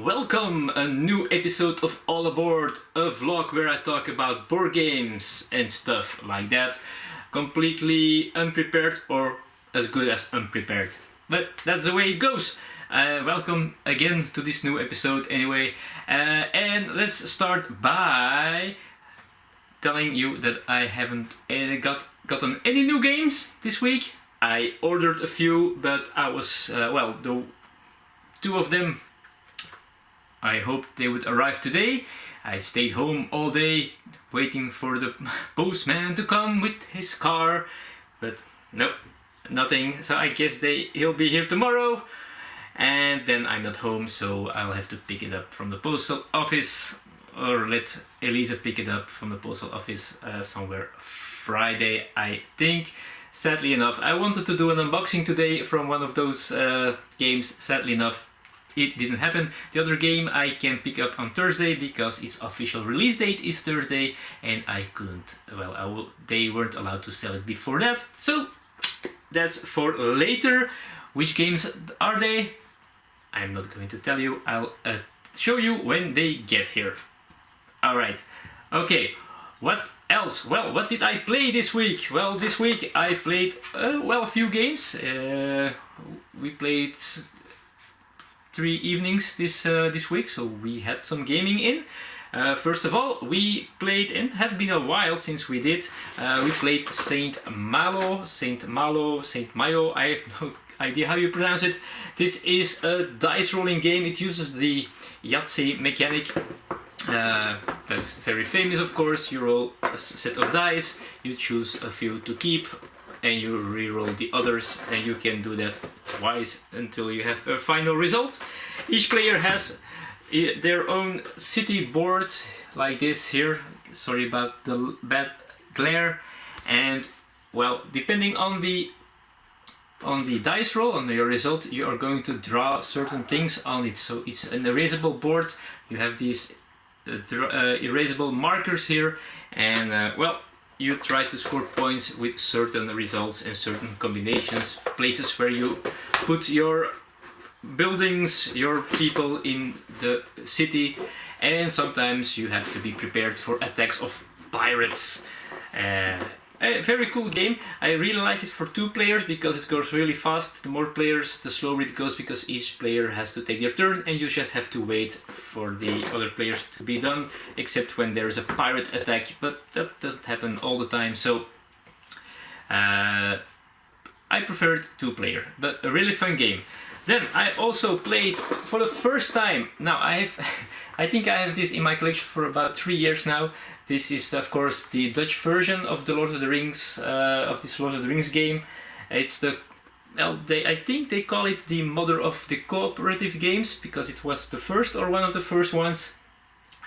welcome! A new episode of All Aboard, a vlog where I talk about board games and stuff like that. Completely unprepared, or as good as unprepared. But that's the way it goes. Welcome again to this new episode anyway. And let's start by telling you that I haven't gotten any new games this week. I ordered a few, but I was, the two of them, I hoped they would arrive today. I stayed home all day waiting for the postman to come with his car, but no, nothing. So I guess he'll be here tomorrow, and then I'm not home, so I'll have to pick it up from the postal office, or let Elisa pick it up from the postal office somewhere Friday, I think. Sadly enough, I wanted to do an unboxing today from one of those games. Sadly enough, it didn't happen. The other game I can pick up on Thursday because its official release date is Thursday, and I couldn't. Well, they weren't allowed to sell it before that. So that's for later. Which games are they? I'm not going to tell you. I'll show you when they get here. All right. Okay. What else? Well, what did I play this week? Well, this week I played a few games. We played 3 evenings this week, so we had some gaming in. First of all, we played, and it had been a while since we did. We played Saint Malo. I have no idea how you pronounce it. This is a dice rolling game. It uses the Yahtzee mechanic. That's very famous, of course. You roll a set of dice, you choose a few to keep, and you re-roll the others, and you can do that twice until you have a final result. Each player has their own city board, like this here. Sorry about the bad glare. And well, depending on the dice roll, on your result, you are going to draw certain things on it. So it's an erasable board. You have these erasable markers here, and you try to score points with certain results and certain combinations, places where you put your buildings, your people in the city, and sometimes you have to be prepared for attacks of pirates. A very cool game. I really like it for 2 players because it goes really fast. The more players, the slower it goes, because each player has to take their turn and you just have to wait for the other players to be done, except when there is a pirate attack, but that doesn't happen all the time. So I preferred 2-player, but a really fun game. Then I also played for the first time. Now I think I have this in my collection for about 3 years now. This is, of course, the Dutch version of the Lord of the Rings, this Lord of the Rings game. It's I think they call it the mother of the cooperative games, because it was the first, or one of the first ones.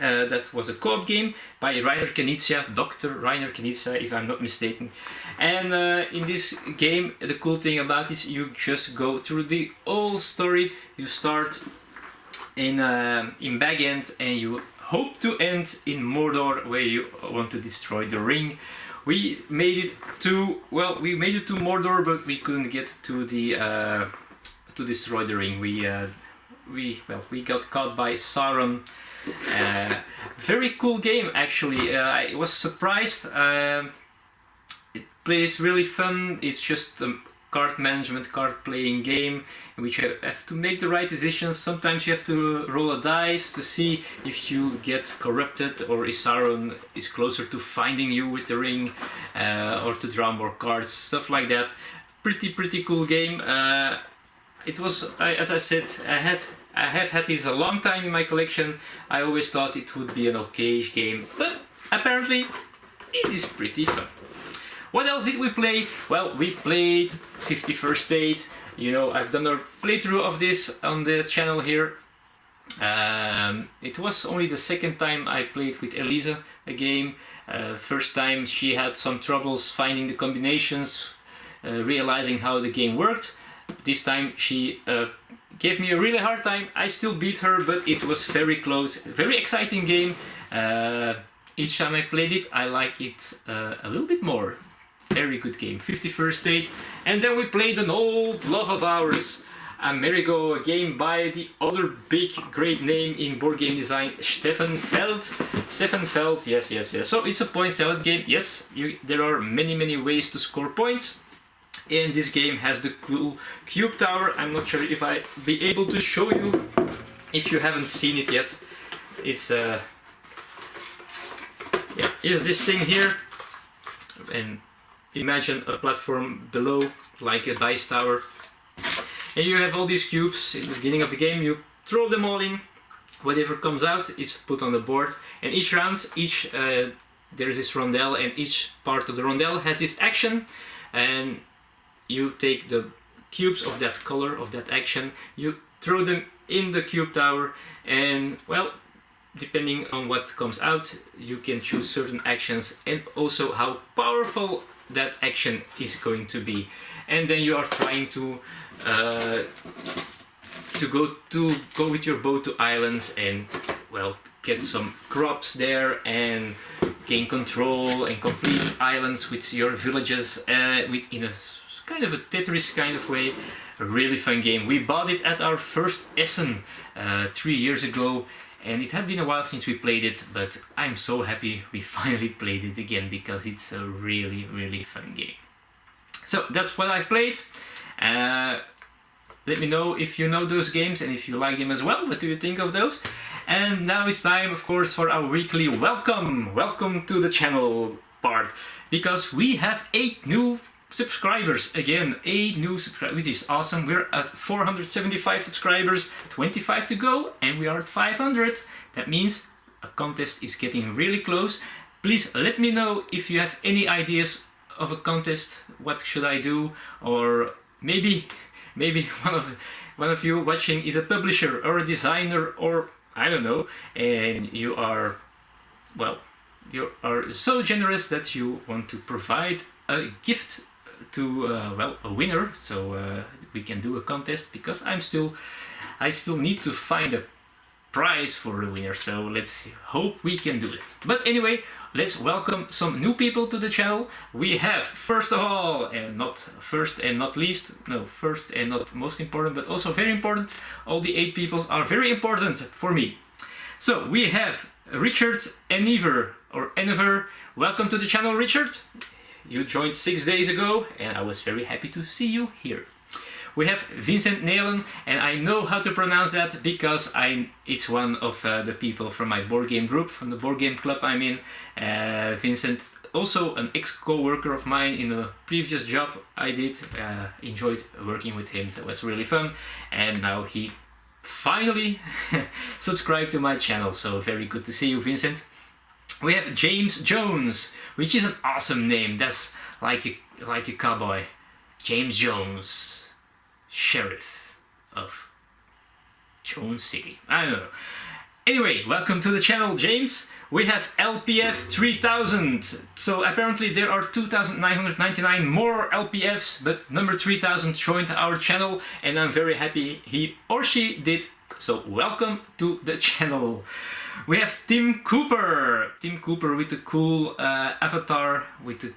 That was a co-op game by Reiner Knizia, Dr. Reiner Knizia, if I'm not mistaken. And in this game, the cool thing about this, you just go through the whole story. You start in Bag End, and you hope to end in Mordor, where you want to destroy the ring. We made it to Mordor, but we couldn't get to to destroy the ring. We got caught by Sauron. Very cool game, actually. I was surprised. It plays really fun. It's just a card management, card playing game in which you have to make the right decisions. Sometimes you have to roll a dice to see if you get corrupted, or if Sauron is closer to finding you with the ring, or to draw more cards, stuff like that. Pretty cool game. It was, as I said, I have had this a long time in my collection. I always thought it would be an okay-ish game, but apparently it is pretty fun. What else did we play? Well, we played 51st Date. You know, I've done a playthrough of this on the channel here. It was only the second time I played with Elisa a game. First time she had some troubles finding the combinations, realizing how the game worked. This time she gave me a really hard time. I still beat her, but it was very close. Very exciting game. Each time I played it, I like it a little bit more. Very good game. 51st Date. And then we played an old love of ours, Amerigo, a game by the other big great name in board game design, Stefan Feld. Stefan Feld, yes. So it's a point salad game. Yes, there are many ways to score points. And this game has the cool cube tower. I'm not sure if I'll be able to show you if you haven't seen it yet. It's is this thing here, and imagine a platform below like a dice tower, and you have all these cubes. In the beginning of the game you throw them all in, whatever comes out is put on the board, and each round there is this rondel, and each part of the rondel has this action, and you take the cubes of that color, of that action, you throw them in the cube tower, and well, depending on what comes out, you can choose certain actions and also how powerful that action is going to be. And then you are trying to go with your boat to islands and, well, get some crops there and gain control and complete islands with your villages in a kind of a Tetris kind of way. A really fun game. We bought it at our first Essen 3 years ago, and it had been a while since we played it, but I'm so happy we finally played it again because it's a really fun game. So that's what I've played. Let me know if you know those games and if you like them as well. What do you think of those? And now it's time, of course, for our weekly welcome to the channel part, because we have 8 new subscribers. Again, 8 new subscribers, which is awesome. We're at 475 subscribers, 25 to go, and we are at 500. That means a contest is getting really close. Please let me know if you have any ideas of a contest. What should I do? Or maybe one of you watching is a publisher or a designer, or I don't know, and you are so generous that you want to provide a gift to a winner, so we can do a contest, because I still need to find a prize for a winner, so let's hope we can do it. But anyway, let's welcome some new people to the channel. We have, first of all, and not first and not least, no, first and not most important, but also very important, all the 8 people are very important for me. So we have Richard Enever, or Enever. Welcome to the channel, Richard. You joined 6 days ago, and I was very happy to see you here. We have Vincent Nelen, and I know how to pronounce that because it's one of the people from my board game group, from the board game club I'm in. Vincent, also an ex-co-worker of mine in a previous job I did. Enjoyed working with him, that was really fun. And now he finally subscribed to my channel, so very good to see you, Vincent. We have James Jones, which is an awesome name. That's like a cowboy. James Jones, Sheriff of Jones City. I don't know. Anyway, welcome to the channel, James. We have LPF 3000. So apparently there are 2,999 more LPFs, but number 3000 joined our channel, and I'm very happy he or she did. So welcome to the channel. We have Tim Cooper. Tim Cooper with the cool avatar, with the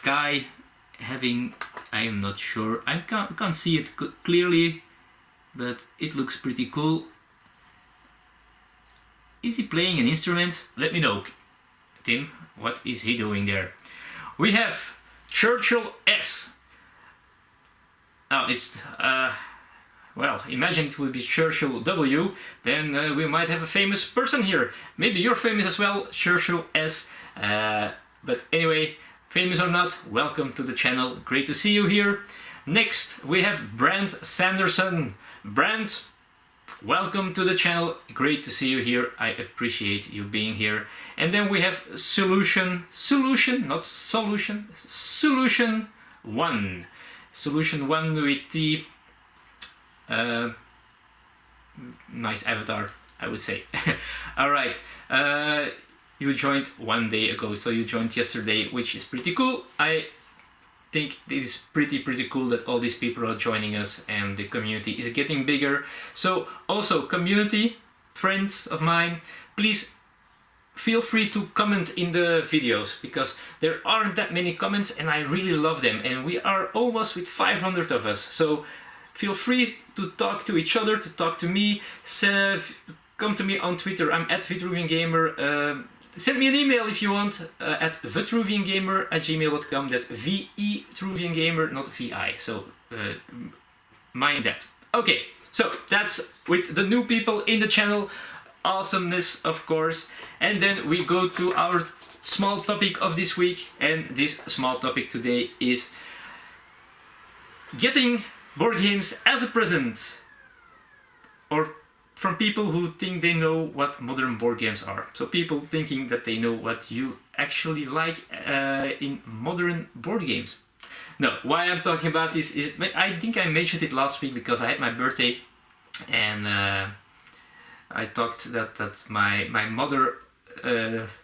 guy having, I am not sure, I can't see it clearly, but it looks pretty cool. Is he playing an instrument? Let me know, Tim, what is he doing there? We have Churchill S. Oh, it's well, imagine it would be Churchill W, then we might have a famous person here. Maybe you're famous as well, Churchill S. But anyway, famous or not, welcome to the channel. Great to see you here. Next, we have Brent Sanderson. Brent, welcome to the channel. Great to see you here. I appreciate you being here. And then we have Solution 1. Solution 1 with the nice avatar, I would say. Alright, you joined 1 day ago, so you joined yesterday, which is pretty cool. I think it is pretty cool that all these people are joining us and the community is getting bigger. So also, community, friends of mine, please feel free to comment in the videos, because there aren't that many comments and I really love them, and we are almost with 500 of us. So feel free to talk to each other, to talk to me. Come to me on Twitter. I'm at Vitruvian Gamer. Send me an email if you want at vitruviangamer@gmail.com. That's VE-Truviangamer, not VI. So mind that. Okay, so that's with the new people in the channel. Awesomeness, of course. And then we go to our small topic of this week. And this small topic today is getting board games as a present. Or from people who think they know what modern board games are. So people thinking that they know what you actually like in modern board games. No, why I'm talking about this is, I think I mentioned it last week because I had my birthday, and I talked that my mother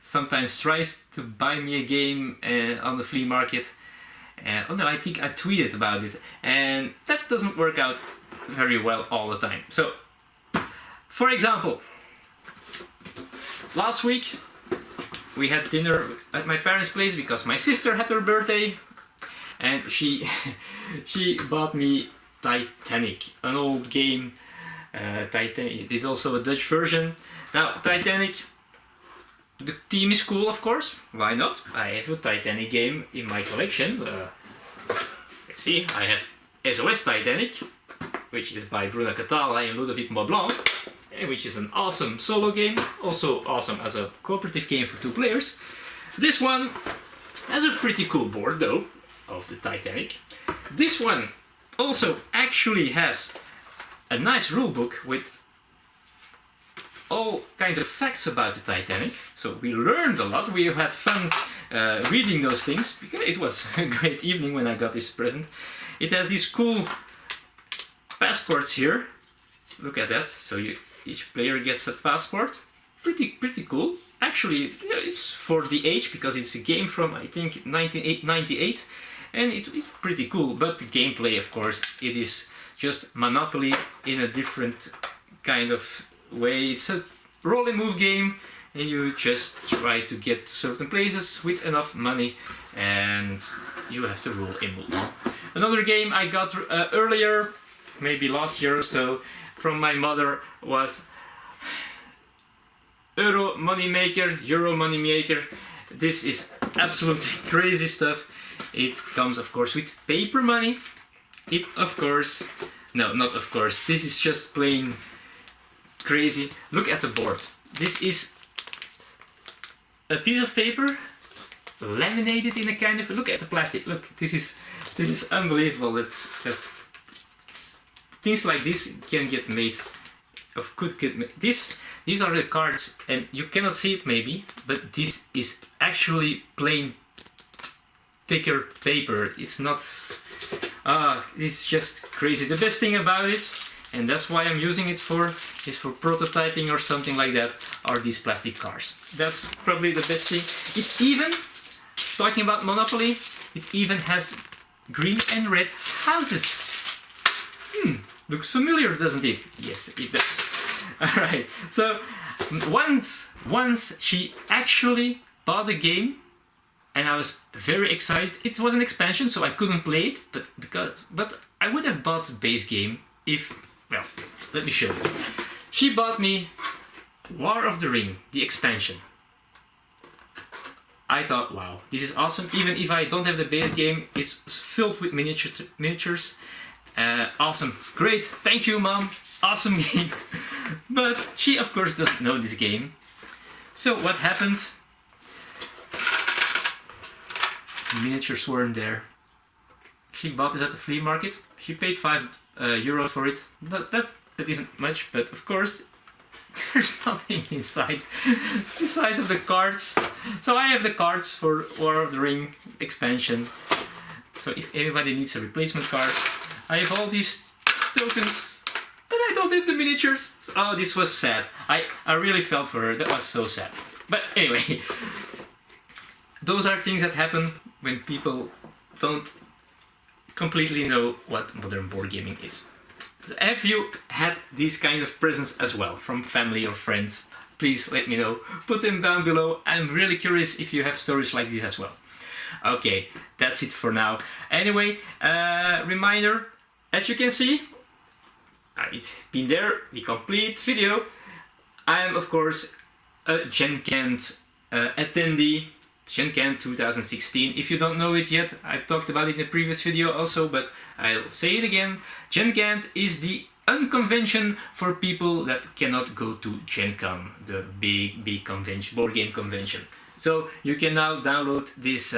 sometimes tries to buy me a game on the flea market. Oh no, I think I tweeted about it, and that doesn't work out very well all the time. So, for example, last week we had dinner at my parents' place because my sister had her birthday, and she bought me Titanic, an old game. Titanic. It is also a Dutch version. Now, Titanic, the theme is cool, of course. Why not? I have a Titanic game in my collection. Let's see, I have SOS Titanic, which is by Bruna Catala and Ludovic Maublanc, which is an awesome solo game, also awesome as a cooperative game for 2 players. This one has a pretty cool board though, of the Titanic. This one also actually has a nice rulebook with all kinds of facts about the Titanic. So we learned a lot, we have had fun reading those things, because it was a great evening when I got this present. It has these cool passports here. Look at that. So each player gets a passport. Pretty cool. Actually, it's for the age, because it's a game from, I think, 1998, and it's pretty cool. But the gameplay, of course, it is just Monopoly in a different kind of way. It's a roll and move game, and you just try to get to certain places with enough money, and you have to roll and move. Another game I got earlier, maybe last year or so, from my mother was Euro Money Maker. This is absolutely crazy stuff. It comes, of course, with paper money. It, of course, no, not of course, this is just plain crazy. Look at the board. This is a piece of paper laminated in a kind of, look at the plastic, look, this is unbelievable that things like this can get made, these are the cards, and you cannot see it maybe, but this is actually plain thicker paper. It's not, it's just crazy. The best thing about it, and that's why I'm using it for, is for prototyping or something like that, are these plastic cards. That's probably the best thing. It even, talking about Monopoly, it even has green and red houses. Looks familiar, doesn't it? Yes, it does. Alright, so once she actually bought the game, and I was very excited. It was an expansion, so I couldn't play it, but I would have bought the base game if, well, let me show you. She bought me War of the Ring, the expansion. I thought, wow, this is awesome. Even if I don't have the base game, it's filled with miniatures. Awesome, great, thank you, Mom. Awesome game. But she, of course, doesn't know this game. So what happens? Miniatures weren't there. She bought it at the flea market. She paid €5 for it, but that isn't much. But of course, there's nothing inside the size of the cards. So I have the cards for War of the Ring expansion. So if anybody needs a replacement card, I have all these tokens, but I don't have the miniatures. Oh, this was sad. I really felt for her. That was so sad. But anyway, those are things that happen when people don't completely know what modern board gaming is. So have you had these kinds of presents as well from family or friends? Please let me know. Put them down below. I'm really curious if you have stories like this as well. Okay, that's it for now. Anyway, reminder, as you can see, it's been there, the complete video. I am of course a Gen Cant attendee, Gen Cant 2016. If you don't know it yet, I talked about it in the previous video also, but I'll say it again. Gen Cant is the unconvention for people that cannot go to Gen Con, the big convention, board game convention. So you can now download this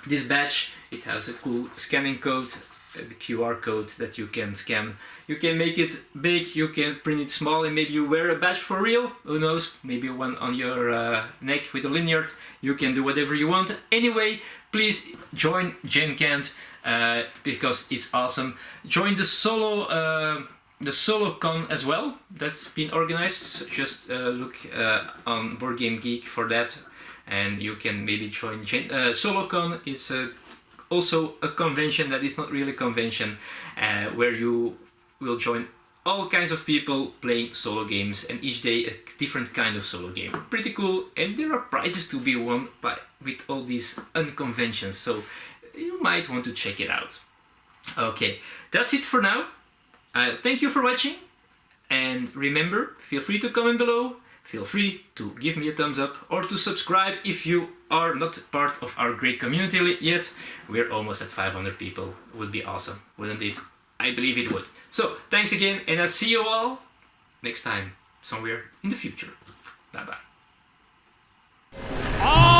this badge. It has a cool scanning code, the QR code that you can scan. You can make it big, you can print it small, and maybe you wear a badge for real. Who knows? Maybe one on your neck with a lanyard. You can do whatever you want. Anyway, please join Gen Cant because it's awesome. Join the solo con as well. That's been organized. Just look on Board Game Geek for that, and you can maybe join Solo Con. It's also a convention that is not really a convention, where you will join all kinds of people playing solo games, and each day a different kind of solo game. Pretty cool, and there are prizes to be won with all these unconventions, so you might want to check it out. Okay, that's it for now. Thank you for watching, and remember, feel free to comment below, feel free to give me a thumbs up or to subscribe if you are not part of our great community yet. We're almost at 500 people. Would be awesome, wouldn't it? I believe it would. So, thanks again, and I'll see you all next time, somewhere in the future. Bye bye.